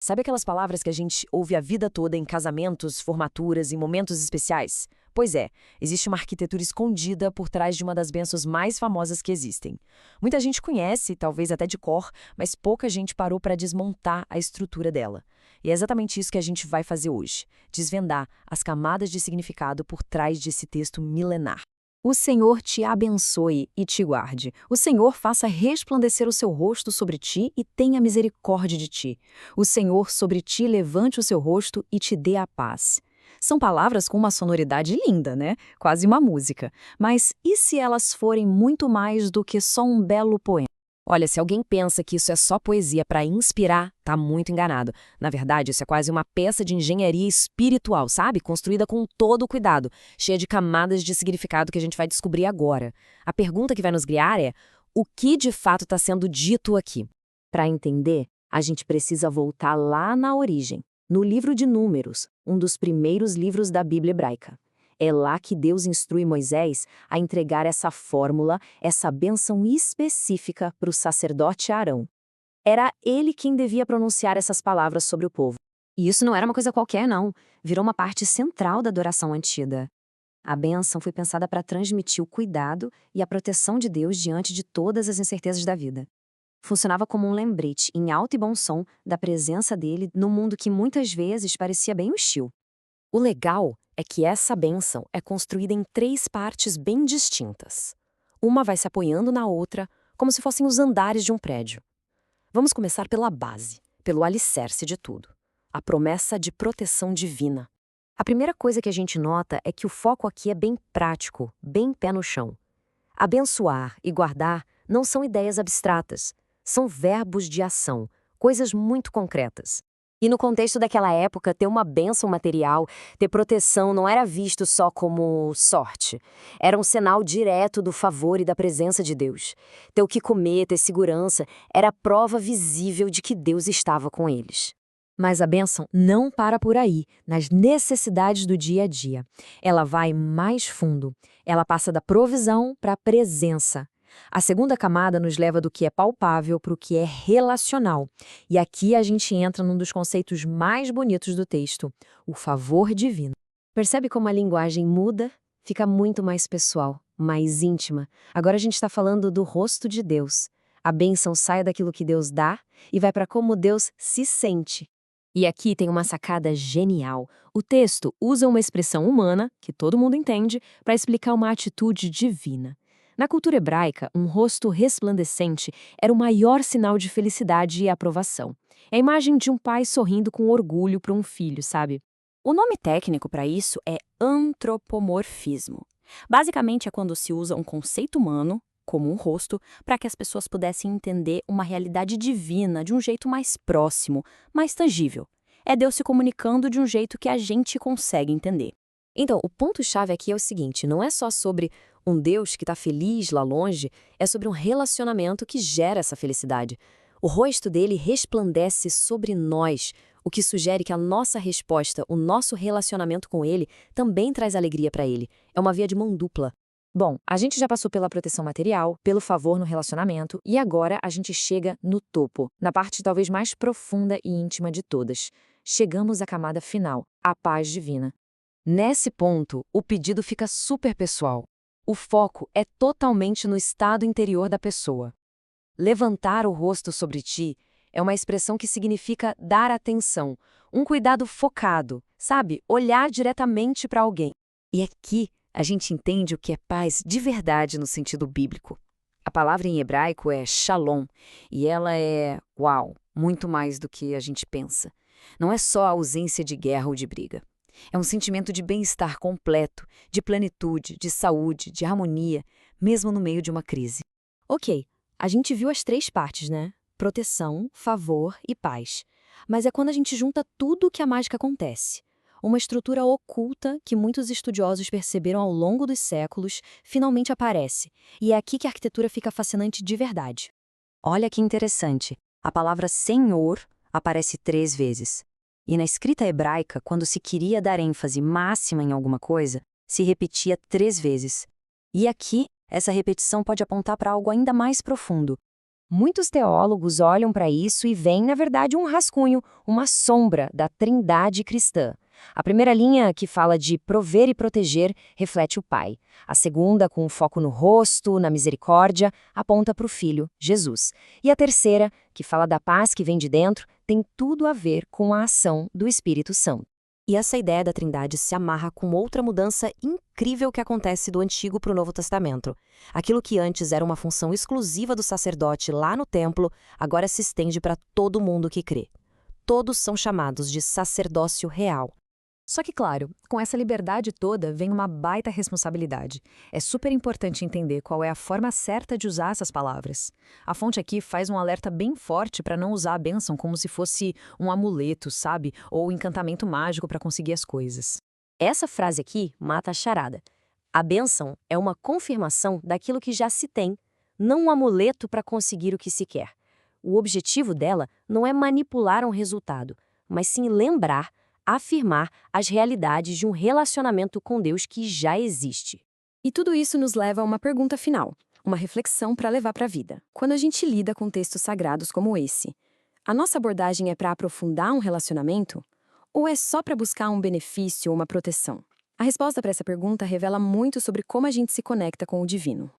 Sabe aquelas palavras que a gente ouve a vida toda em casamentos, formaturas e momentos especiais? Pois é, existe uma arquitetura escondida por trás de uma das bênçãos mais famosas que existem. Muita gente conhece, talvez até de cor, mas pouca gente parou para desmontar a estrutura dela. E é exatamente isso que a gente vai fazer hoje: desvendar as camadas de significado por trás desse texto milenar. O Senhor te abençoe e te guarde. O Senhor faça resplandecer o seu rosto sobre ti e tenha misericórdia de ti. O Senhor sobre ti levante o seu rosto e te dê a paz. São palavras com uma sonoridade linda, né? Quase uma música. Mas e se elas forem muito mais do que só um belo poema? Olha, se alguém pensa que isso é só poesia para inspirar, tá muito enganado. Na verdade, isso é quase uma peça de engenharia espiritual, sabe? Construída com todo o cuidado, cheia de camadas de significado que a gente vai descobrir agora. A pergunta que vai nos guiar é: o que de fato está sendo dito aqui? Para entender, a gente precisa voltar lá na origem, no livro de Números, um dos primeiros livros da Bíblia hebraica. É lá que Deus instrui Moisés a entregar essa fórmula, essa bênção específica para o sacerdote Arão. Era ele quem devia pronunciar essas palavras sobre o povo. E isso não era uma coisa qualquer, não. Virou uma parte central da adoração antiga. A bênção foi pensada para transmitir o cuidado e a proteção de Deus diante de todas as incertezas da vida. Funcionava como um lembrete, em alto e bom som, da presença dele no mundo que muitas vezes parecia bem hostil. O legal é que essa bênção é construída em três partes bem distintas. Uma vai se apoiando na outra, como se fossem os andares de um prédio. Vamos começar pela base, pelo alicerce de tudo: a promessa de proteção divina. A primeira coisa que a gente nota é que o foco aqui é bem prático, bem pé no chão. Abençoar e guardar não são ideias abstratas, são verbos de ação, coisas muito concretas. E no contexto daquela época, ter uma bênção material, ter proteção, não era visto só como sorte. Era um sinal direto do favor e da presença de Deus. Ter o que comer, ter segurança, era prova visível de que Deus estava com eles. Mas a bênção não para por aí, nas necessidades do dia a dia. Ela vai mais fundo. Ela passa da provisão para a presença. A segunda camada nos leva do que é palpável para o que é relacional. E aqui a gente entra num dos conceitos mais bonitos do texto: o favor divino. Percebe como a linguagem muda? Fica muito mais pessoal, mais íntima. Agora a gente está falando do rosto de Deus. A bênção sai daquilo que Deus dá e vai para como Deus se sente. E aqui tem uma sacada genial. O texto usa uma expressão humana, que todo mundo entende, para explicar uma atitude divina. Na cultura hebraica, um rosto resplandecente era o maior sinal de felicidade e aprovação. É a imagem de um pai sorrindo com orgulho para um filho, sabe? O nome técnico para isso é antropomorfismo. Basicamente é quando se usa um conceito humano, como um rosto, para que as pessoas pudessem entender uma realidade divina de um jeito mais próximo, mais tangível. É Deus se comunicando de um jeito que a gente consegue entender. Então, o ponto-chave aqui é o seguinte: não é só sobre um Deus que está feliz lá longe, é sobre um relacionamento que gera essa felicidade. O rosto dele resplandece sobre nós, o que sugere que a nossa resposta, o nosso relacionamento com ele, também traz alegria para ele. É uma via de mão dupla. Bom, a gente já passou pela proteção material, pelo favor no relacionamento, e agora a gente chega no topo, na parte talvez mais profunda e íntima de todas. Chegamos à camada final, a paz divina. Nesse ponto, o pedido fica super pessoal. O foco é totalmente no estado interior da pessoa. Levantar o rosto sobre ti é uma expressão que significa dar atenção, um cuidado focado, sabe? Olhar diretamente para alguém. E aqui a gente entende o que é paz de verdade no sentido bíblico. A palavra em hebraico é shalom, e ela é, uau, muito mais do que a gente pensa. Não é só a ausência de guerra ou de briga. É um sentimento de bem-estar completo, de plenitude, de saúde, de harmonia, mesmo no meio de uma crise. Ok, a gente viu as três partes, né? Proteção, favor e paz. Mas é quando a gente junta tudo que a mágica acontece. Uma estrutura oculta que muitos estudiosos perceberam ao longo dos séculos finalmente aparece. E é aqui que a arquitetura fica fascinante de verdade. Olha que interessante. A palavra Senhor aparece 3 vezes. E na escrita hebraica, quando se queria dar ênfase máxima em alguma coisa, se repetia 3 vezes. E aqui, essa repetição pode apontar para algo ainda mais profundo. Muitos teólogos olham para isso e veem, na verdade, um rascunho, uma sombra da trindade cristã. A primeira linha, que fala de prover e proteger, reflete o Pai. A segunda, com foco no rosto, na misericórdia, aponta para o Filho, Jesus. E a terceira, que fala da paz que vem de dentro, tem tudo a ver com a ação do Espírito Santo. E essa ideia da Trindade se amarra com outra mudança incrível que acontece do Antigo para o Novo Testamento. Aquilo que antes era uma função exclusiva do sacerdote lá no templo, agora se estende para todo mundo que crê. Todos são chamados de sacerdócio real. Só que, claro, com essa liberdade toda vem uma baita responsabilidade. É super importante entender qual é a forma certa de usar essas palavras. A fonte aqui faz um alerta bem forte para não usar a bênção como se fosse um amuleto, sabe? Ou um encantamento mágico para conseguir as coisas. Essa frase aqui mata a charada. A bênção é uma confirmação daquilo que já se tem, não um amuleto para conseguir o que se quer. O objetivo dela não é manipular um resultado, mas sim lembrar, afirmar as realidades de um relacionamento com Deus que já existe. E tudo isso nos leva a uma pergunta final, uma reflexão para levar para a vida. Quando a gente lida com textos sagrados como esse, a nossa abordagem é para aprofundar um relacionamento ou é só para buscar um benefício ou uma proteção? A resposta para essa pergunta revela muito sobre como a gente se conecta com o divino.